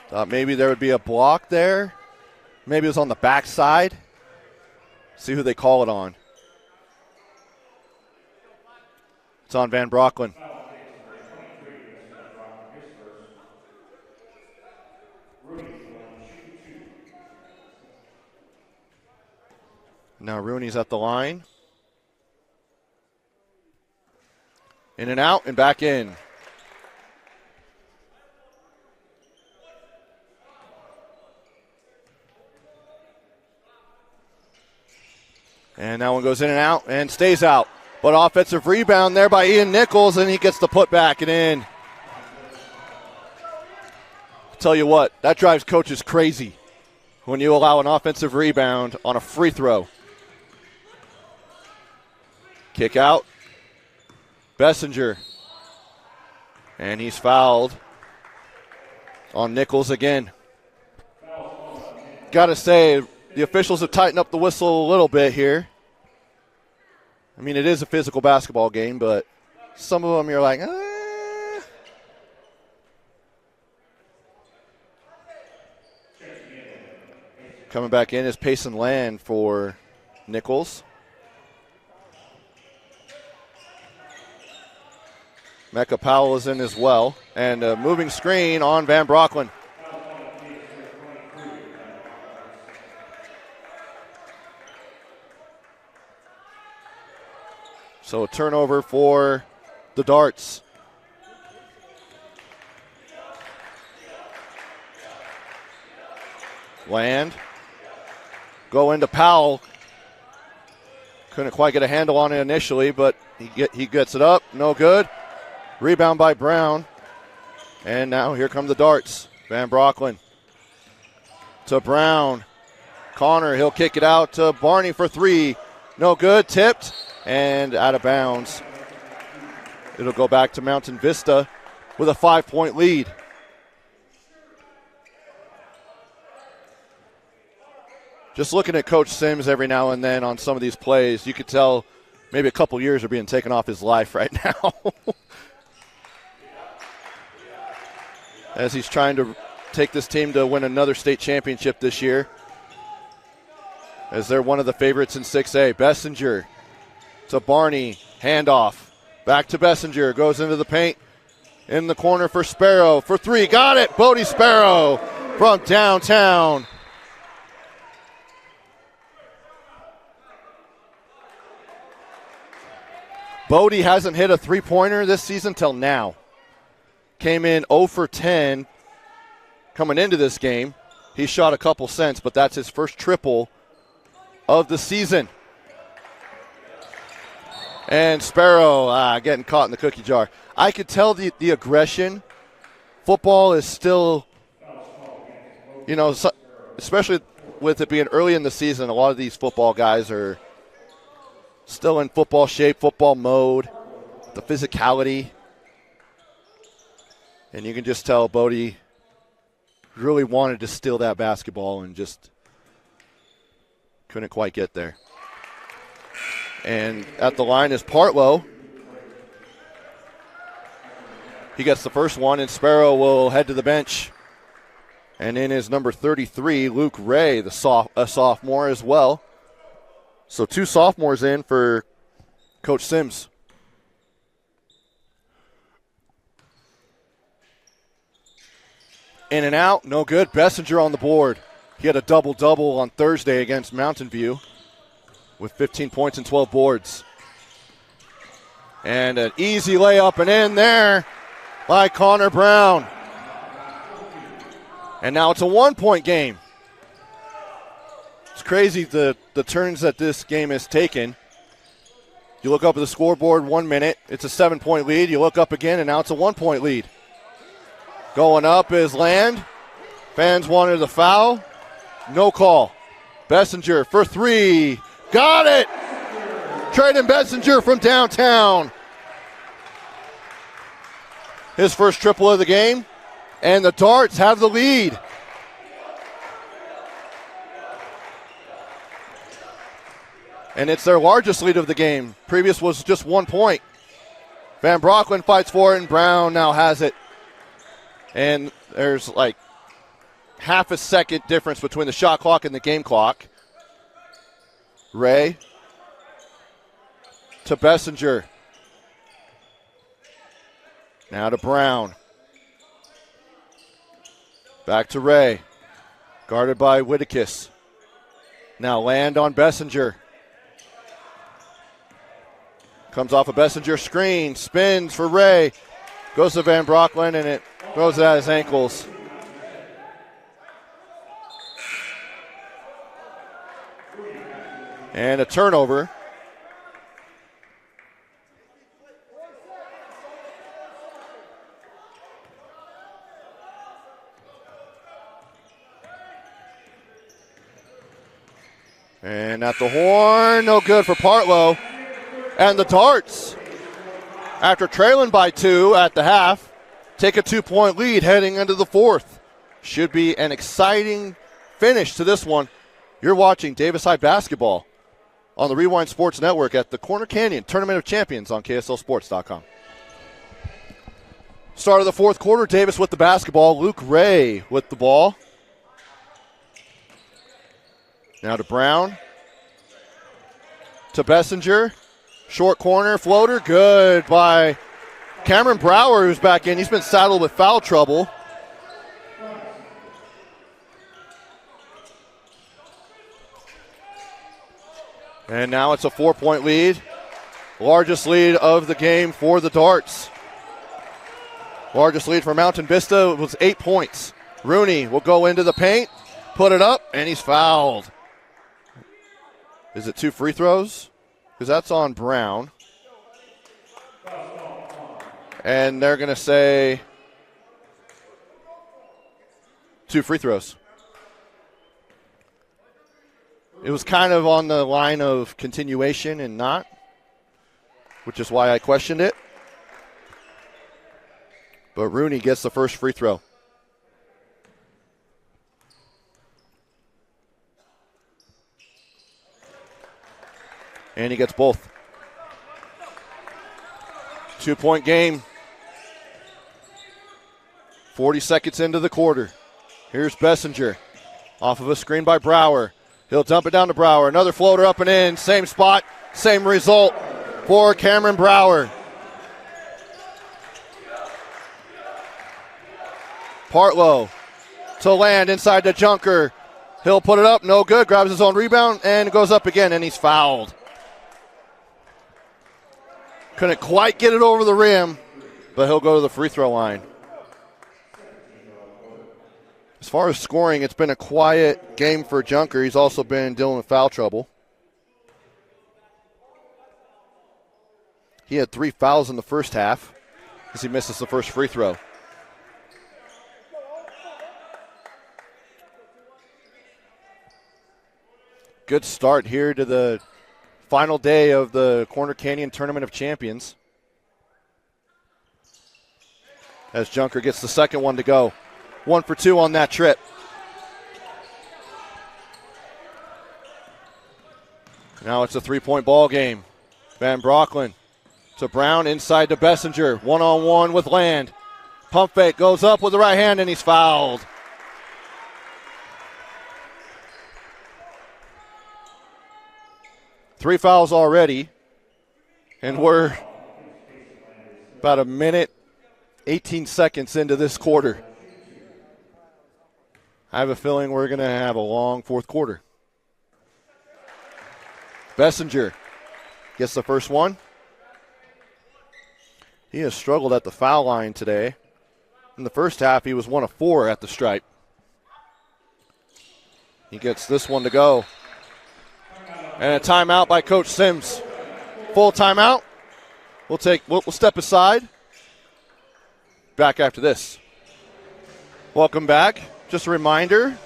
Thought maybe there would be a block there. Maybe it was on the backside. See who they call it on. It's on Van Brocklin. Now Rooney's at the line. In and out and back in. And that one goes in and out and stays out. But offensive rebound there by Ian Nichols, and he gets the putback and in. I'll tell you what, that drives coaches crazy when you allow an offensive rebound on a free throw. Kick out. Bessinger. And he's fouled on Nichols again. Got to say, the officials have tightened up the whistle a little bit here. I mean, it is a physical basketball game, but some of them you're like, Coming back in is Payson Land for Nichols. Mecca Powell is in as well. And a moving screen on Van Brocklin. So a turnover for the Darts. Land. Go into Powell. Couldn't quite get a handle on it initially, but he gets it up. No good. Rebound by Brown. And now here come the Darts. Van Brocklin to Brown. Connor, he'll kick it out to Barney for three. No good. Tipped and out of bounds. It'll go back to Mountain Vista with a 5-point lead. just looking at Coach Sims every now and then on some of these plays, you could tell maybe a couple years are being taken off his life right now. As he's trying to take this team to win another state championship this year. As they're one of the favorites in 6A. Bessinger to Barney, handoff. Back to Bessinger, goes into the paint. In the corner for Sparrow, for three, got it! Bodie Sparrow from downtown. Bodie hasn't hit a three-pointer this season till now. Came in 0 for 10 coming into this game. He shot a couple cents, but that's his first triple of the season. And Sparrow getting caught in the cookie jar. I could tell the aggression. Football is still, especially with it being early in the season, a lot of these football guys are still in football shape, football mode, the physicality. And you can just tell Bodie really wanted to steal that basketball and just couldn't quite get there. And at the line is Partlow. He gets the first one, and Sparrow will head to the bench. And in is number 33, Luke Ray, a sophomore as well. So 2 sophomores in for Coach Sims. In and out, no good. Bessinger on the board. He had a double-double on Thursday against Mountain View with 15 points and 12 boards. And an easy layup and in there by Connor Brown. And now it's a 1-point game. It's crazy the turns that this game has taken. You look up at the scoreboard 1 minute, it's a 7-point lead. You look up again, and now it's a 1-point lead. Going up is Land. Fans wanted the foul. No call. Bessinger for three. Got it! Trayden Bessinger from downtown. His first triple of the game. And the Darts have the lead. And it's their largest lead of the game. Previous was just 1 point. Van Brocklin fights for it, and Brown now has it. And there's like half a second difference between the shot clock and the game clock. Ray to Bessinger. Now to Brown. Back to Ray. Guarded by Whittakis. Now Land on Bessinger. Comes off a Bessinger screen. Spins for Ray. Goes to Van Brocklin, and it goes at his ankles. And a turnover. And at the horn, no good for Partlow. And the Darts, after trailing by 2 at the half, take a 2-point lead heading into the fourth. Should be an exciting finish to this one. You're watching Davis High basketball on the Rewind Sports Network at the Corner Canyon Tournament of Champions on KSLSports.com. Start of the fourth quarter, Davis with the basketball. Luke Ray with the ball. Now to Brown. To Bessinger. Short corner, floater, good by Cameron Brower, who's back in. He's been saddled with foul trouble. And now it's a 4-point lead. Largest lead of the game for the Darts. Largest lead for Mountain Vista was 8 points. Rooney will go into the paint, put it up, and he's fouled. Is it 2 free throws? Because that's on Brown. And they're going to say 2 free throws. It was kind of on the line of continuation and not, which is why I questioned it. But Rooney gets the first free throw. And he gets both. 2-point game. 40 seconds into the quarter. Here's Bessinger. Off of a screen by Brower. He'll dump it down to Brower. Another floater up and in. Same spot, same result for Cameron Brower. Partlow to land inside the Junker. He'll put it up, no good. Grabs his own rebound and goes up again, and he's fouled. Couldn't quite get it over the rim, but he'll go to the free throw line. As far as scoring, it's been a quiet game for Junker. He's also been dealing with foul trouble. He had 3 fouls in the first half as he misses the first free throw. Good start here to the final day of the Corner Canyon Tournament of Champions. As Junker gets the second one to go. 1 for 2 on that trip. Now it's a 3-point ball game. Van Brocklin to Brown, inside to Bessinger. 1-on-1 with Land. Pump fake, goes up with the right hand, and he's fouled. Three fouls already, and we're about a minute, 18 seconds into this quarter. I have a feeling we're going to have a long fourth quarter. Bessinger gets the first one. He has struggled at the foul line today. In the first half, he was 1 of 4 at the stripe. He gets this one to go. And a timeout by Coach Sims. Full timeout. We'll step aside. Back after this. Welcome back. Just a reminder,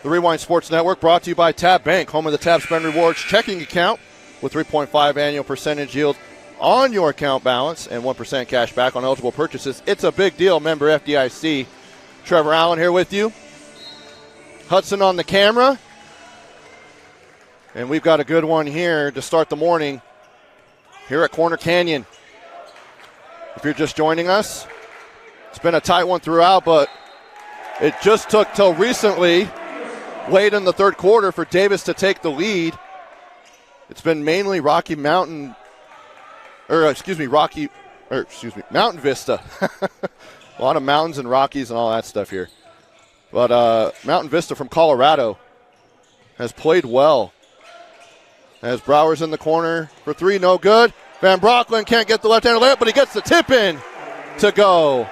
the Rewind Sports Network brought to you by Tab Bank, home of the Tab Spend Rewards checking account with 3.5 annual percentage yield on your account balance and 1% cash back on eligible purchases. It's a big deal. Member FDIC. Trevor Allen here with you. Hudson on the camera. And we've got a good one here to start the morning here at Corner Canyon. If you're just joining us, it's been a tight one throughout, but it just took till recently, late in the third quarter, for Davis to take the lead. It's been mainly Mountain Vista. A lot of mountains and Rockies and all that stuff here. But Mountain Vista from Colorado has played well. As Brower's in the corner for 3, no good. Van Brocklin can't get the left-handed layup, but he gets the tip in to go.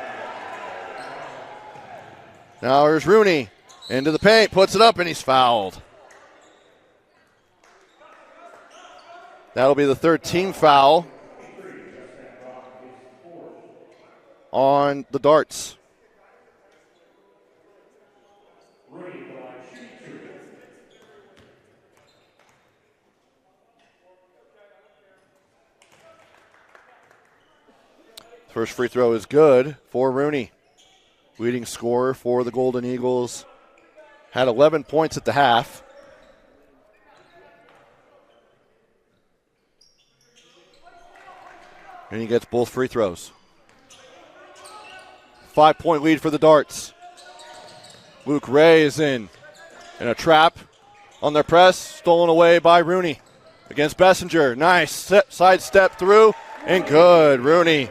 Now here's Rooney into the paint, puts it up, and he's fouled. That'll be the third team foul on the Darts. First free throw is good for Rooney. Leading scorer for the Golden Eagles. Had 11 points at the half. And he gets both free throws. 5-point lead for the Darts. Luke Ray is in a trap on their press. Stolen away by Rooney against Bessinger. Nice side step through and good. Rooney.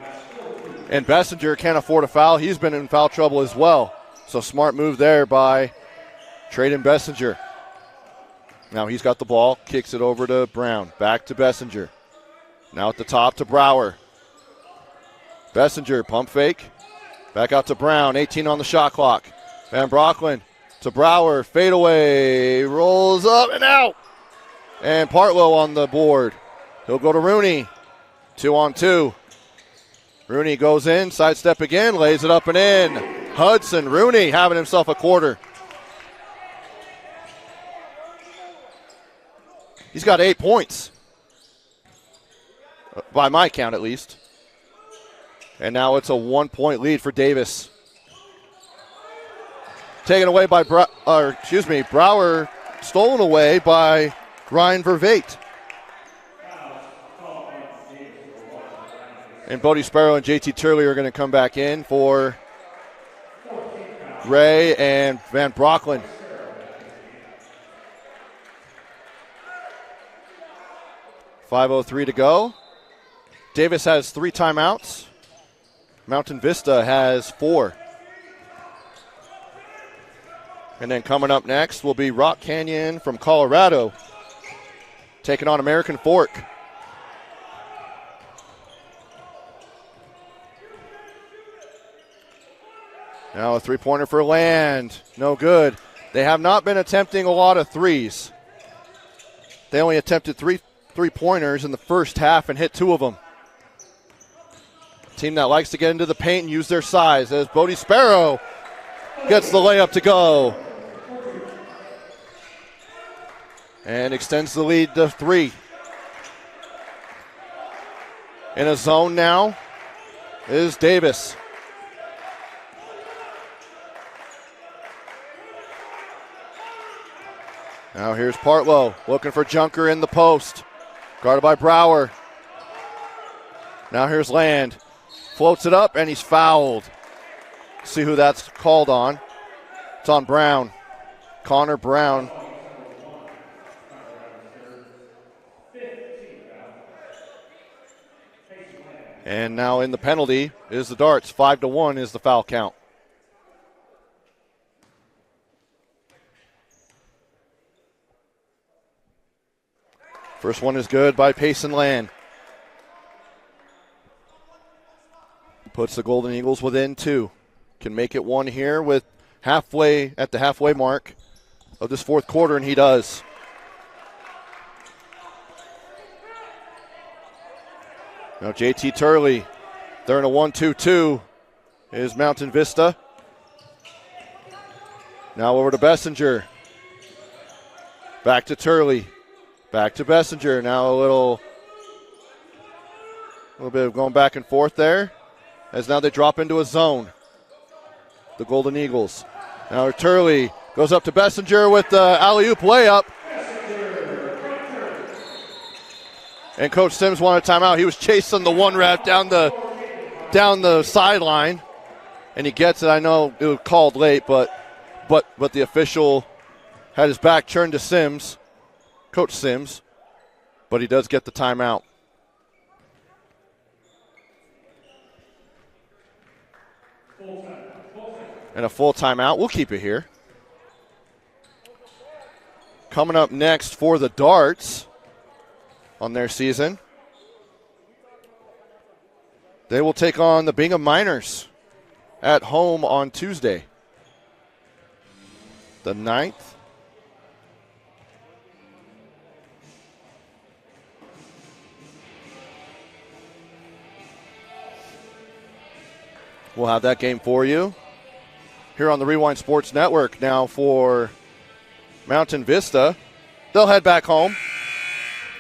And Bessinger can't afford a foul. He's been in foul trouble as well. So smart move there by Traden Bessinger. Now he's got the ball, kicks it over to Brown. Back to Bessinger. Now at the top to Brower. Bessinger, pump fake. Back out to Brown, 18 on the shot clock. Van Brocklin to Brower, fadeaway, rolls up and out. And Partlow on the board. He'll go to Rooney. 2-on-2. Rooney goes in, sidestep again, lays it up and in. Hudson, Rooney having himself a quarter. He's got 8 points, by my count at least. And now it's a 1-point lead for Davis. Taken away by Brower, stolen away by Ryan Vervate. And Bodie Sparrow and JT Turley are going to come back in for Ray and Van Brocklin. .5:03 to go. Davis has 3 timeouts. Mountain Vista has 4. And then coming up next will be Rock Canyon from Colorado, taking on American Fork. Now a three-pointer for Land. No good. They have not been attempting a lot of threes. They only attempted three-pointers in the first half and hit 2 of them. Team that likes to get into the paint and use their size as Bodie Sparrow gets the layup to go. And extends the lead to 3. In a zone now is Davis. Now here's Partlow looking for Junker in the post. Guarded by Brower. Now here's Land. Floats it up and he's fouled. See who that's called on. It's on Brown. Connor Brown. And now in the penalty is the Darts. 5-1 is the foul count. First one is good by Payson Land. Puts the Golden Eagles within 2. Can make it 1 here with at the halfway mark of this fourth quarter, and he does. Now JT Turley, they're in a 1-2-2, is Mountain Vista. Now over to Bessinger. Back to Turley. Back to Bessinger. Now a little bit of going back and forth there, as now they drop into a zone. The Golden Eagles. Now Turley goes up to Bessinger with the alley-oop layup. And Coach Sims wanted a timeout. He was chasing the one ref down the sideline, and he gets it. I know it was called late, but the official had his back turned to Sims, Coach Sims, but he does get the timeout. And a full timeout. We'll keep it here. Coming up next for the Darts on their season, they will take on the Bingham Miners at home on Tuesday, the 9th. We'll have that game for you here on the Rewind Sports Network. Now for Mountain Vista, they'll head back home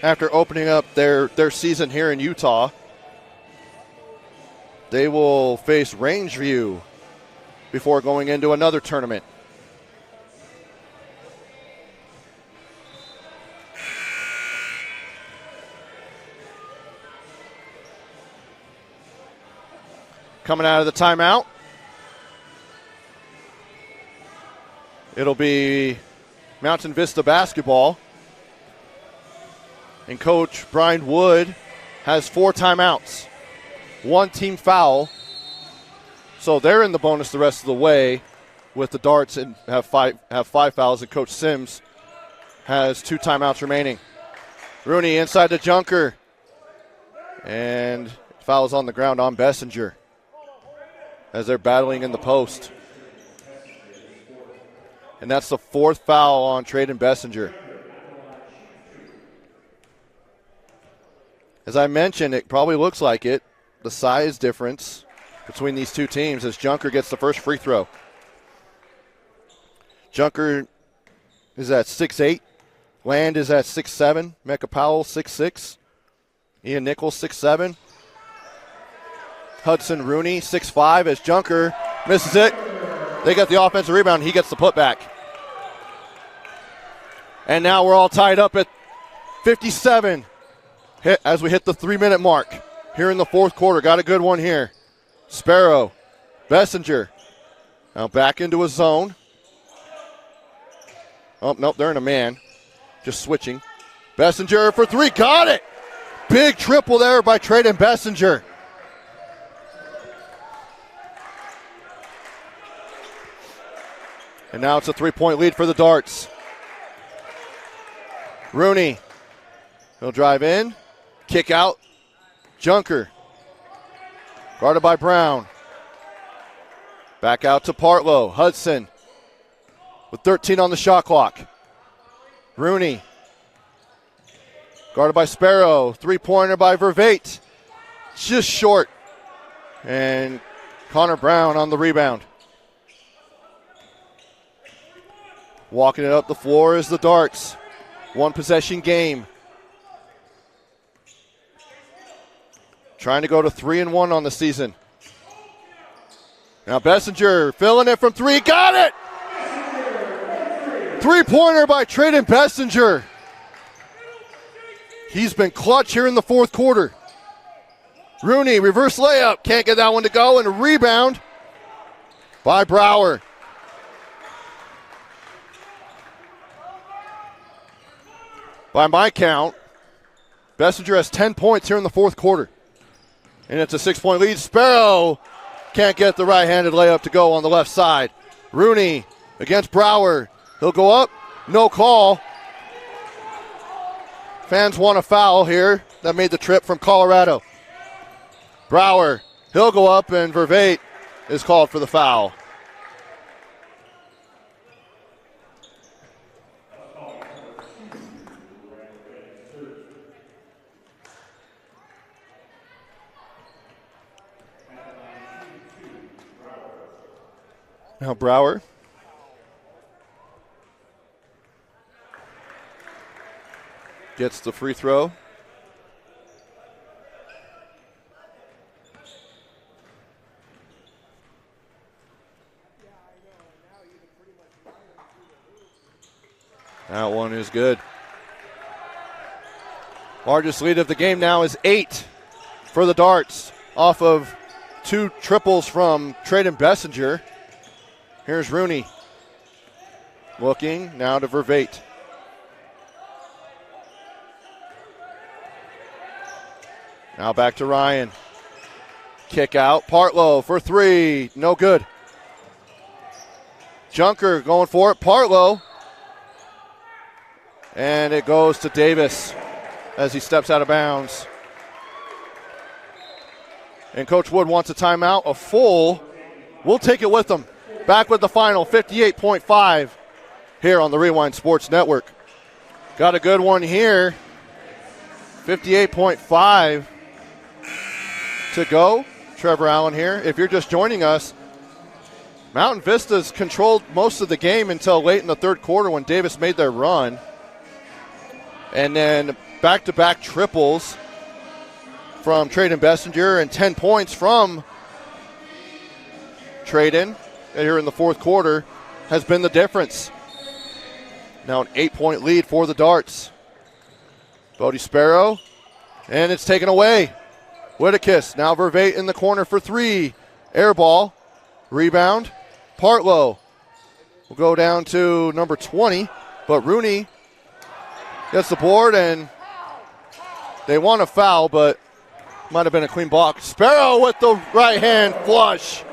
after opening up their season here in Utah. They will face Rangeview before going into another tournament. Coming out of the timeout, it'll be Mountain Vista basketball. And Coach Brian Wood has 4 timeouts, 1 team foul. So they're in the bonus the rest of the way with the Darts and have five fouls, and Coach Sims has 2 timeouts remaining. Rooney inside to Junker. And foul is on the ground on Bessinger as they're battling in the post. And that's the 4th foul on Traden Bessinger. As I mentioned, it probably looks like it, the size difference between these two teams, as Junker gets the first free throw. Junker is at 6'8". Land is at 6'7". Mecca Powell 6'6". Ian Nichols 6'7". Hudson Rooney 6'5", as Junker misses it. They get the offensive rebound. He gets the putback. And now we're all tied up at 57 as we hit the 3-minute mark here in the fourth quarter. Got a good one here. Sparrow, Bessinger. Now back into a zone. Oh, nope, they're in a man. Just switching. Bessinger for three. Got it! Big triple there by Trayden Bessinger. And now it's a three-point lead for the Darts. Rooney. He'll drive in. Kick out. Junker. Guarded by Brown. Back out to Partlow. Hudson with 13 on the shot clock. Rooney. Guarded by Sparrow. Three-pointer by Vervate. Just short. And Connor Brown on the rebound. Walking it up the floor is the Darts. One possession game. Trying to go to 3-1 on the season. Now Bessinger filling it from three. Got it! Three-pointer by Trayden Bessinger. He's been clutch here in the fourth quarter. Rooney, reverse layup. Can't get that one to go. And a rebound by Brower. By my count, Bessinger has 10 points here in the fourth quarter. And it's a 6-point lead. Sparrow can't get the right-handed layup to go on the left side. Rooney against Brower. He'll go up. No call. Fans want a foul here. That made the trip from Colorado. Brower. He'll go up, and Vervate is called for the foul. Now Brower. Gets the free throw. That one is good. Largest lead of the game now is 8 for the Darts off of 2 triples from Trayden Bessinger. Here's Rooney. Looking now to Vervate. Now back to Ryan. Kick out. Partlow for three. No good. Junker going for it. Partlow. And it goes to Davis as he steps out of bounds. And Coach Wood wants a timeout. A full. We'll take it with them. Back with the final, 58.5 here on the Rewind Sports Network. Got a good one here. 58.5 to go. Trevor Allen here. If you're just joining us, Mountain Vista's controlled most of the game until late in the third quarter when Davis made their run. And then back-to-back triples from Trayden Bessinger and 10 points from Trayden here in the fourth quarter has been the difference. Now an 8-point lead for the Darts. Bodie Sparrow, and it's taken away. Whittakis, now Vervate in the corner for three. Air ball, rebound. Partlow will go down to number 20, but Rooney gets the board, and they want a foul, but might have been a clean block. Sparrow with the right hand flush.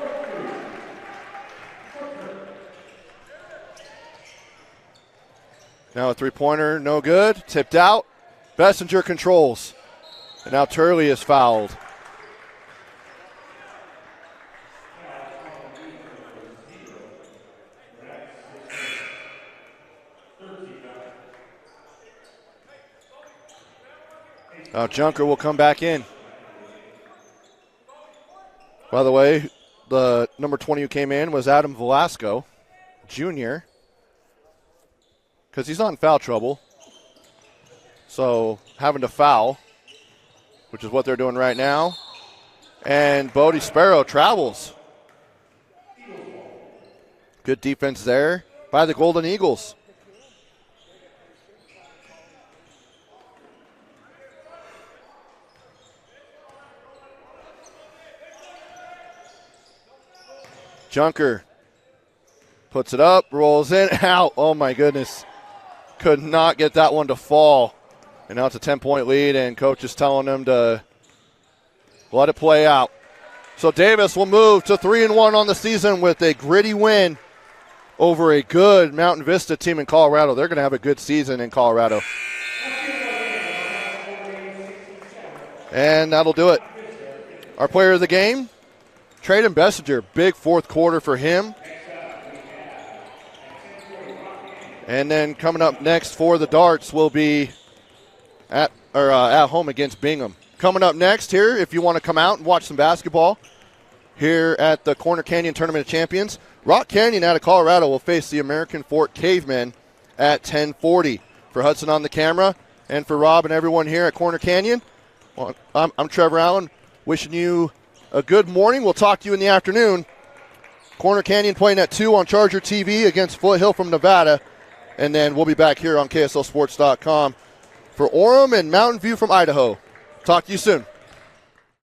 Now a three-pointer, no good. Tipped out. Bessinger controls. And now Turley is fouled. Now Junker will come back in. By the way, the number 20 who came in was Adam Velasco, Jr., because he's not in foul trouble. So having to foul, which is what they're doing right now. And Bodie Sparrow travels. Good defense there by the Golden Eagles. Junker puts it up, rolls in, out. Oh, my goodness. Could not get that one to fall. And now it's a 10-point lead, and coach is telling them to let it play out. So Davis will move to 3-1 on the season with a gritty win over a good Mountain Vista team in Colorado. They're going to have a good season in Colorado. And that'll do it. Our player of the game, Trayden Bessinger. Big fourth quarter for him. And then coming up next for the Darts will be at home against Bingham. Coming up next here, if you want to come out and watch some basketball here at the Corner Canyon Tournament of Champions, Rock Canyon out of Colorado will face the American Fort Cavemen at 10:40. For Hudson on the camera and for Rob and everyone here at Corner Canyon, well, I'm Trevor Allen, wishing you a good morning. We'll talk to you in the afternoon. Corner Canyon playing at 2 on Charger TV against Foothill from Nevada. And then we'll be back here on KSLSports.com for Orem and Mountain View from Idaho. Talk to you soon.